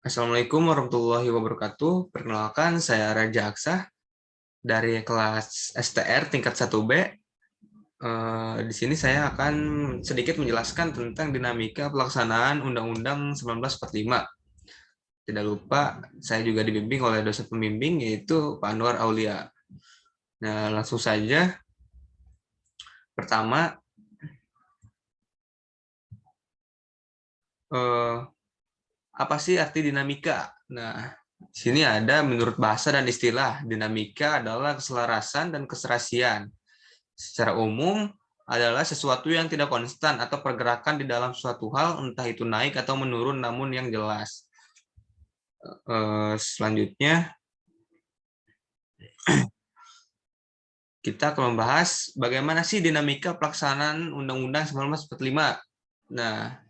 Assalamualaikum warahmatullahi wabarakatuh. Perkenalkan, saya Raja Aksah dari kelas STR tingkat 1B. Di sini saya akan sedikit menjelaskan tentang dinamika pelaksanaan Undang-Undang 1945. Tidak lupa, saya juga dibimbing oleh dosen pembimbing, yaitu Pak Anwar Aulia. Nah, langsung saja. Pertama, apa sih arti dinamika? Nah, di sini ada menurut bahasa dan istilah, dinamika adalah keselarasan dan keserasian. Secara umum, adalah sesuatu yang tidak konstan atau pergerakan di dalam suatu hal, entah itu naik atau menurun, namun yang jelas. Selanjutnya, kita akan membahas bagaimana sih dinamika pelaksanaan Undang-Undang 1945. Nah,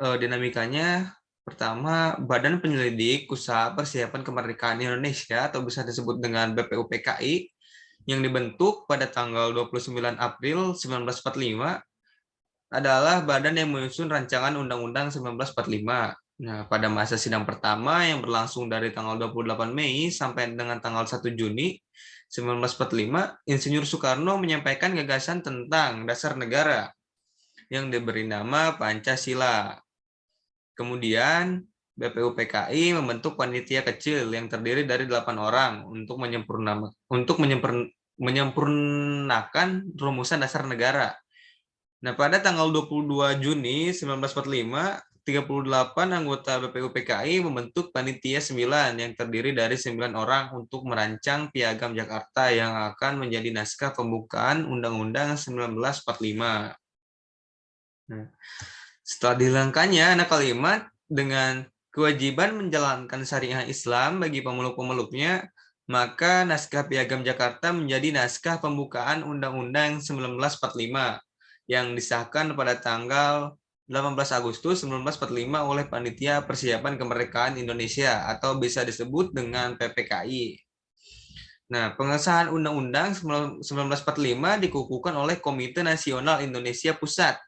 dinamikanya pertama, Badan Penyelidik Usaha Persiapan Kemerdekaan Indonesia atau bisa disebut dengan BPUPKI yang dibentuk pada tanggal 29 April 1945 adalah badan yang menyusun rancangan Undang-Undang 1945. Nah, pada masa sidang pertama yang berlangsung dari tanggal 28 Mei sampai dengan tanggal 1 Juni 1945, Insinyur Soekarno menyampaikan gagasan tentang dasar negara yang diberi nama Pancasila. Kemudian BPUPKI membentuk panitia kecil yang terdiri dari 8 orang untuk menyempurnakan rumusan dasar negara. Nah, pada tanggal 22 Juni 1945, 38 anggota BPUPKI membentuk panitia 9 yang terdiri dari 9 orang untuk merancang Piagam Jakarta yang akan menjadi naskah pembukaan Undang-Undang 1945. Nah, setelah dihilangkannya anak kalimat dengan kewajiban menjalankan syariah Islam bagi pemeluk-pemeluknya, maka naskah Piagam Jakarta menjadi naskah pembukaan Undang-Undang 1945 yang disahkan pada tanggal 18 Agustus 1945 oleh Panitia Persiapan Kemerdekaan Indonesia atau bisa disebut dengan PPKI. Nah, pengesahan Undang-Undang 1945 dikukuhkan oleh Komite Nasional Indonesia Pusat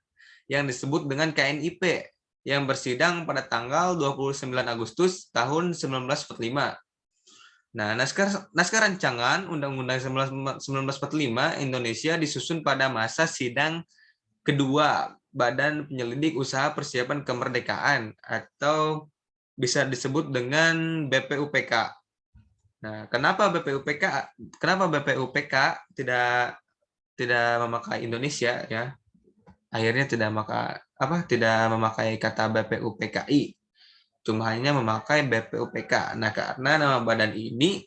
yang disebut dengan KNIP yang bersidang pada tanggal 29 Agustus tahun 1945. Nah, naskah rancangan Undang-Undang 1945 Indonesia disusun pada masa sidang kedua Badan Penyelidik Usaha Persiapan Kemerdekaan atau bisa disebut dengan BPUPK. Nah, kenapa BPUPK tidak memakai Indonesia ya? Akhirnya tidak memakai kata BPUPKI. Cuma hanya memakai BPUPK. Nah, karena nama badan ini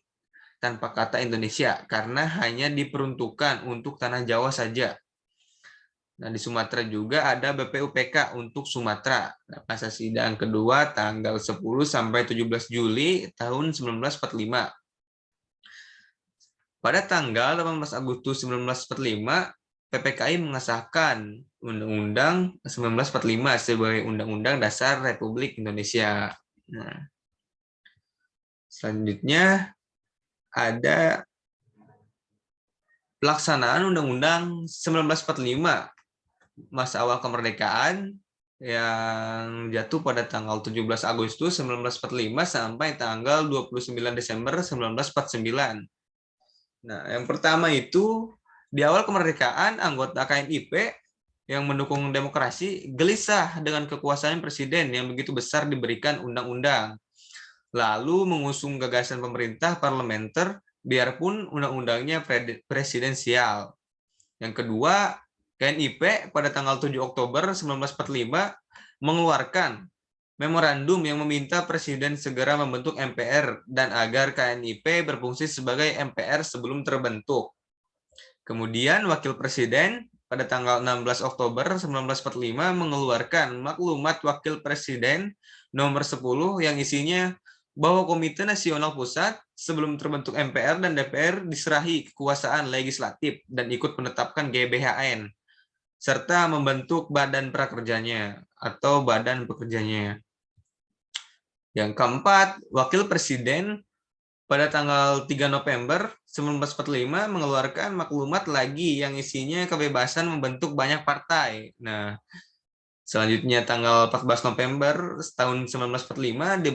tanpa kata Indonesia karena hanya diperuntukkan untuk tanah Jawa saja. Nah, di Sumatera juga ada BPUPK untuk Sumatera. Nah, masa sidang kedua tanggal 10 sampai 17 Juli tahun 1945. Pada tanggal 18 Agustus 1945, PPKI mengesahkan Undang-Undang 1945 sebagai Undang-Undang Dasar Republik Indonesia. Nah, selanjutnya ada pelaksanaan Undang-Undang 1945 masa awal kemerdekaan yang jatuh pada tanggal 17 Agustus 1945 sampai tanggal 29 Desember 1949. Nah, yang pertama itu di awal kemerdekaan anggota KNIP yang mendukung demokrasi gelisah dengan kekuasaan presiden yang begitu besar diberikan undang-undang. Lalu mengusung gagasan pemerintah parlementer biarpun undang-undangnya presidensial. Yang kedua, KNIP pada tanggal 7 Oktober 1945 mengeluarkan memorandum yang meminta Presiden segera membentuk MPR dan agar KNIP berfungsi sebagai MPR sebelum terbentuk. Kemudian Wakil Presiden pada tanggal 16 Oktober 1945 mengeluarkan maklumat Wakil Presiden nomor 10 yang isinya bahwa Komite Nasional Pusat sebelum terbentuk MPR dan DPR diserahi kekuasaan legislatif dan ikut menetapkan GBHN serta membentuk badan prakerjanya atau badan pekerjanya. Yang keempat, Wakil Presiden pada tanggal 3 November 1945 mengeluarkan maklumat lagi yang isinya kebebasan membentuk banyak partai. Nah, Selanjutnya tanggal 14 November tahun 1945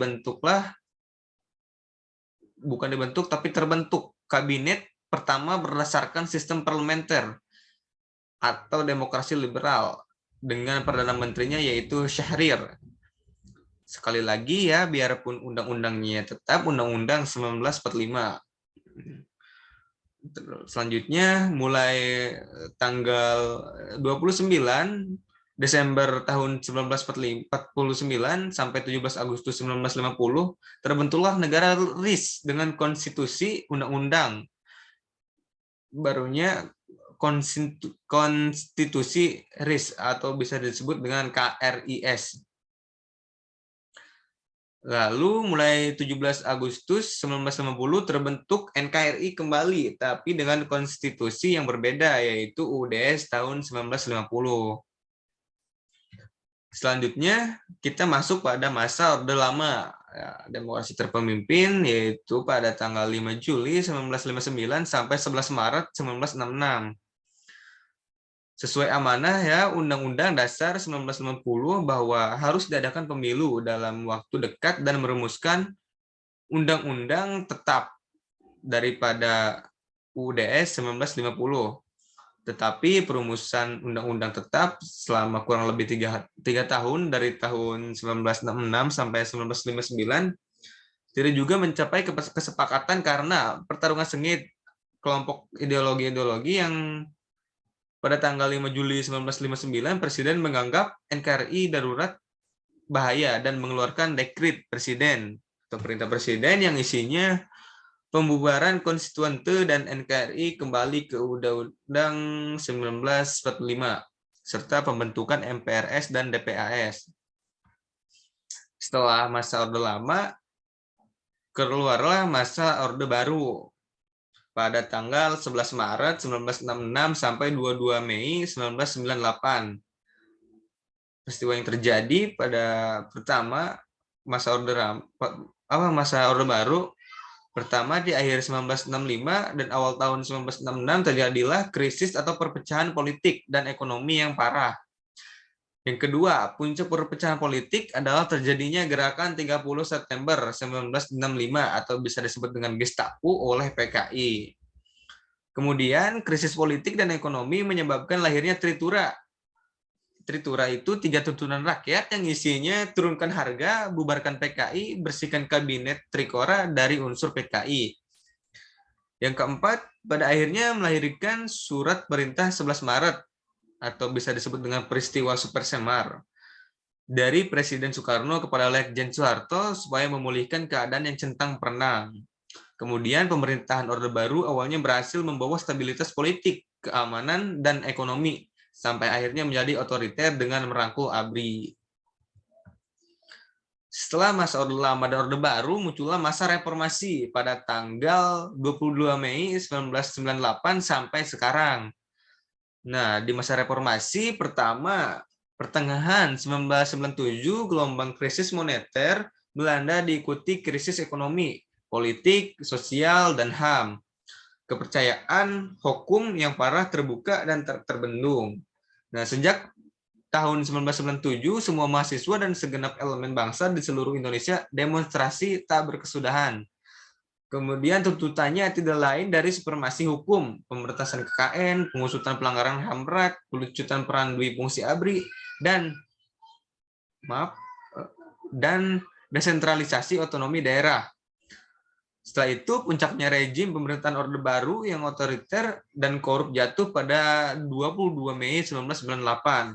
terbentuk kabinet pertama berdasarkan sistem parlementer atau demokrasi liberal dengan perdana menterinya yaitu Syahrir. Sekali lagi ya, biarpun undang-undangnya tetap Undang-Undang 1945. Selanjutnya mulai tanggal 29 Desember tahun 1949 sampai 17 Agustus 1950 terbentuklah negara RIS dengan konstitusi undang-undang. Barunya konstitusi RIS atau bisa disebut dengan KRIS. Lalu mulai 17 Agustus 1950 terbentuk NKRI kembali, tapi dengan konstitusi yang berbeda, yaitu UUDS tahun 1950. Selanjutnya kita masuk pada masa Orde Lama, demokrasi terpemimpin, yaitu pada tanggal 5 Juli 1959 sampai 11 Maret 1966. Sesuai amanah ya Undang-Undang Dasar 1950 bahwa harus diadakan pemilu dalam waktu dekat dan merumuskan undang-undang tetap daripada UUDS 1950. Tetapi perumusan undang-undang tetap selama kurang lebih 3 tahun dari tahun 1966 sampai 1959 tidak juga mencapai kesepakatan karena pertarungan sengit kelompok ideologi-ideologi yang pada tanggal 5 Juli 1959, Presiden menganggap NKRI darurat bahaya dan mengeluarkan dekret Presiden atau perintah Presiden yang isinya pembubaran Konstituante dan NKRI kembali ke Undang-Undang 1945 serta pembentukan MPRS dan DPAS. Setelah masa Orde Lama, keluarlah masa Orde Baru pada tanggal 11 Maret 1966 sampai 22 Mei 1998. Peristiwa yang terjadi pada pertama masa Orde Baru pertama di akhir 1965 dan awal tahun 1966 terjadilah krisis atau perpecahan politik dan ekonomi yang parah. Yang kedua, puncak perpecahan politik adalah terjadinya gerakan 30 September 1965 atau bisa disebut dengan Gestapo oleh PKI. Kemudian krisis politik dan ekonomi menyebabkan lahirnya Tritura. Tritura itu 3 tuntunan rakyat yang isinya turunkan harga, bubarkan PKI, bersihkan kabinet Trikora dari unsur PKI. Yang keempat, pada akhirnya melahirkan surat perintah 11 Maret atau bisa disebut dengan peristiwa Super Semar dari Presiden Soekarno kepada Letjen Soeharto supaya memulihkan keadaan yang centang perenang. Kemudian pemerintahan Orde Baru awalnya berhasil membawa stabilitas politik, keamanan, dan ekonomi, sampai akhirnya menjadi otoriter dengan merangkul ABRI. Setelah masa Orde Lama dan Orde Baru, muncullah masa reformasi pada tanggal 22 Mei 1998 sampai sekarang. Nah, di masa reformasi pertama, pertengahan 1997, gelombang krisis moneter melanda diikuti krisis ekonomi, politik, sosial, dan HAM. Kepercayaan hukum yang parah terbuka dan terbendung. Nah, sejak tahun 1997, semua mahasiswa dan segenap elemen bangsa di seluruh Indonesia demonstrasi tak berkesudahan. Kemudian tuntutannya tidak lain dari supremasi hukum, pemberantasan KKN, pengusutan pelanggaran HAM berat, pelucutan peran dui fungsi ABRI, dan desentralisasi otonomi daerah. Setelah itu, puncaknya rejim pemerintahan Orde Baru yang otoriter dan korup jatuh pada 22 Mei 1998.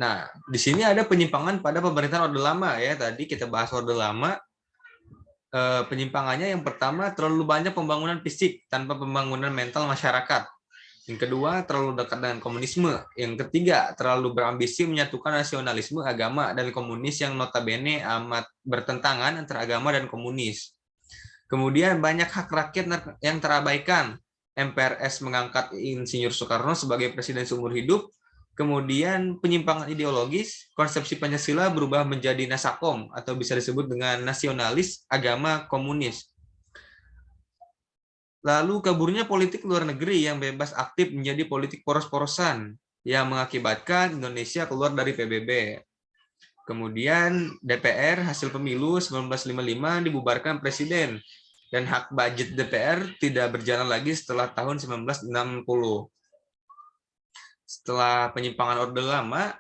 Nah, di sini ada penyimpangan pada pemerintahan Orde Lama ya. Tadi kita bahas Orde Lama. Penyimpangannya yang pertama, terlalu banyak pembangunan fisik tanpa pembangunan mental masyarakat. Yang kedua, terlalu dekat dengan komunisme. Yang ketiga, terlalu berambisi menyatukan nasionalisme, agama, dan komunis yang notabene amat bertentangan antara agama dan komunis. Kemudian banyak hak rakyat yang terabaikan. MPRS mengangkat Insinyur Soekarno sebagai presiden seumur hidup. Kemudian penyimpangan ideologis, konsepsi Pancasila berubah menjadi nasakom atau bisa disebut dengan nasionalis agama komunis. Lalu kaburnya politik luar negeri yang bebas aktif menjadi politik poros-porosan. yang mengakibatkan Indonesia keluar dari PBB. Kemudian DPR hasil pemilu 1955 dibubarkan Presiden dan hak budget DPR tidak berjalan lagi setelah tahun 1960. Setelah penyimpangan Orde Lama,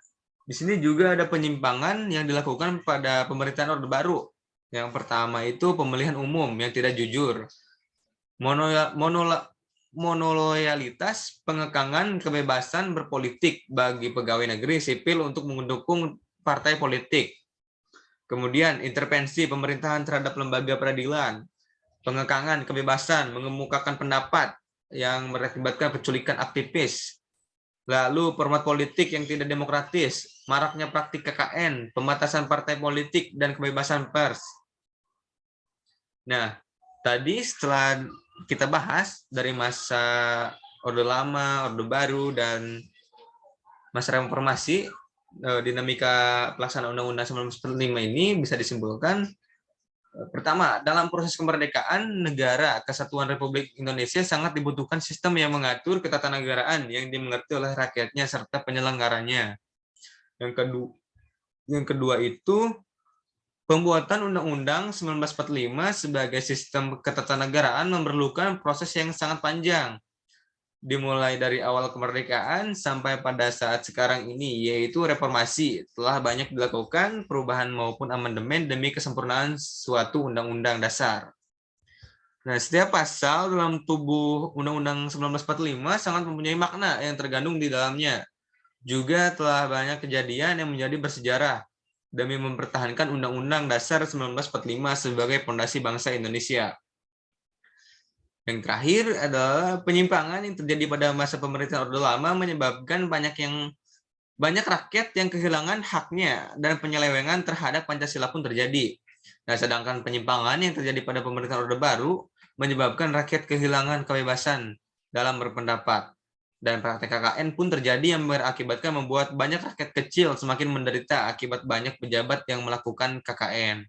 di sini juga ada penyimpangan yang dilakukan pada pemerintahan Orde Baru. Yang pertama itu pemilihan umum yang tidak jujur. Monoloyalitas, pengekangan kebebasan berpolitik bagi pegawai negeri sipil untuk mendukung partai politik. Kemudian intervensi pemerintahan terhadap lembaga peradilan, pengekangan kebebasan mengemukakan pendapat yang mengakibatkan penculikan aktivis. Lalu format politik yang tidak demokratis, maraknya praktik KKN, pembatasan partai politik, dan kebebasan pers. Nah, tadi setelah kita bahas dari masa Orde Lama, Orde Baru, dan masa reformasi, dinamika pelaksanaan Undang-Undang 1945 ini bisa disimpulkan. Pertama, dalam proses kemerdekaan negara Kesatuan Republik Indonesia sangat dibutuhkan sistem yang mengatur ketatanegaraan yang dimengerti oleh rakyatnya serta penyelenggaranya. Yang kedua itu pembuatan Undang-Undang 1945 sebagai sistem ketatanegaraan memerlukan proses yang sangat panjang, dimulai dari awal kemerdekaan sampai pada saat sekarang ini, yaitu reformasi. Telah banyak dilakukan perubahan maupun amandemen demi kesempurnaan suatu undang-undang dasar. Nah, setiap pasal dalam tubuh Undang-Undang 1945 sangat mempunyai makna yang tergandung di dalamnya. Juga telah banyak kejadian yang menjadi bersejarah demi mempertahankan Undang-Undang Dasar 1945 sebagai fondasi bangsa Indonesia. Yang terakhir adalah penyimpangan yang terjadi pada masa pemerintahan Orde Lama menyebabkan banyak rakyat yang kehilangan haknya dan penyelewengan terhadap Pancasila pun terjadi. Nah, sedangkan penyimpangan yang terjadi pada pemerintahan Orde Baru menyebabkan rakyat kehilangan kebebasan dalam berpendapat. Dan praktek KKN pun terjadi yang berakibatkan membuat banyak rakyat kecil semakin menderita akibat banyak pejabat yang melakukan KKN.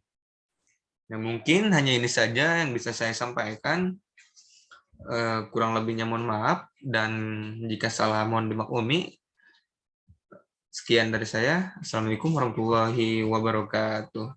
Nah, mungkin hanya ini saja yang bisa saya sampaikan. Kurang lebihnya mohon maaf, dan jika salah mohon dimaklumi. Sekian dari saya. Assalamualaikum warahmatullahi wabarakatuh.